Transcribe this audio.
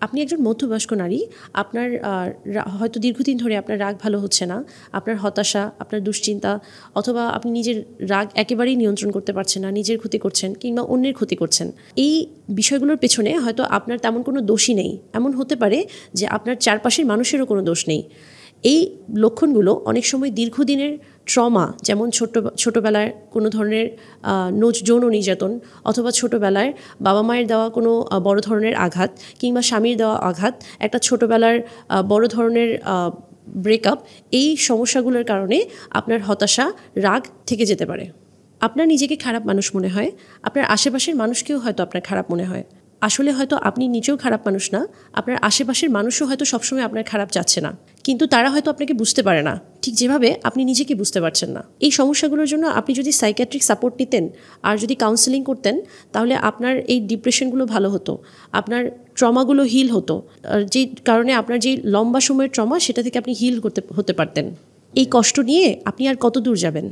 আপনি একজন মধ্যবয়স্ক নারী, আপনার হয়তো দীর্ঘদিন ধরে আপনার রাগ ভালো হচ্ছে না, আপনার হতাশা, আপনার দুশ্চিন্তা, অথবা আপনি নিজের রাগ একেবারেই নিয়ন্ত্রণ করতে পারছেন না, নিজের ক্ষতি করছেন কিংবা অন্যের ক্ষতি করছেন। এই বিষয়গুলোর পেছনে হয়তো আপনার তেমন কোনো দোষই নেই, এমন হতে পারে যে আপনার চারপাশের মানুষেরও কোনো দোষ নেই। এই লক্ষণগুলো অনেক সময় দীর্ঘদিনের ট্রমা, যেমন ছোটোবেলায় কোনো ধরনের যৌন নির্যাতন, অথবা ছোটোবেলায় বাবা মায়ের দেওয়া কোনো বড় ধরনের আঘাত, কিংবা স্বামীর দেওয়া আঘাত, একটা ছোটোবেলার বড় ধরনের ব্রেকআপ, এই সমস্যাগুলোর কারণে আপনার হতাশা, রাগ থেকে যেতে পারে। আপনার নিজেকে খারাপ মানুষ মনে হয়, আপনার আশেপাশের মানুষকেও হয়তো আপনার খারাপ মনে হয়। আসলে হয়তো আপনি নিজেও খারাপ মানুষ না, আপনার আশেপাশের মানুষও হয়তো সবসময় আপনার খারাপ চাচ্ছে না, কিন্তু তারা হয়তো আপনাকে বুঝতে পারে না, ঠিক যেভাবে আপনি নিজেকে বুঝতে পারছেন না। এই সমস্যাগুলোর জন্য আপনি যদি সাইকিয়াট্রিক সাপোর্ট নিতেন আর যদি কাউন্সেলিং করতেন, তাহলে আপনার এই ডিপ্রেশনগুলো ভালো হতো, আপনার ট্রমাগুলো হিল হতো, যেই কারণে আপনার যেই লম্বা সময়ের ট্রমা, সেটা থেকে আপনি হিল হতে পারতেন। এই কষ্ট নিয়ে আপনি আর কত দূর যাবেন?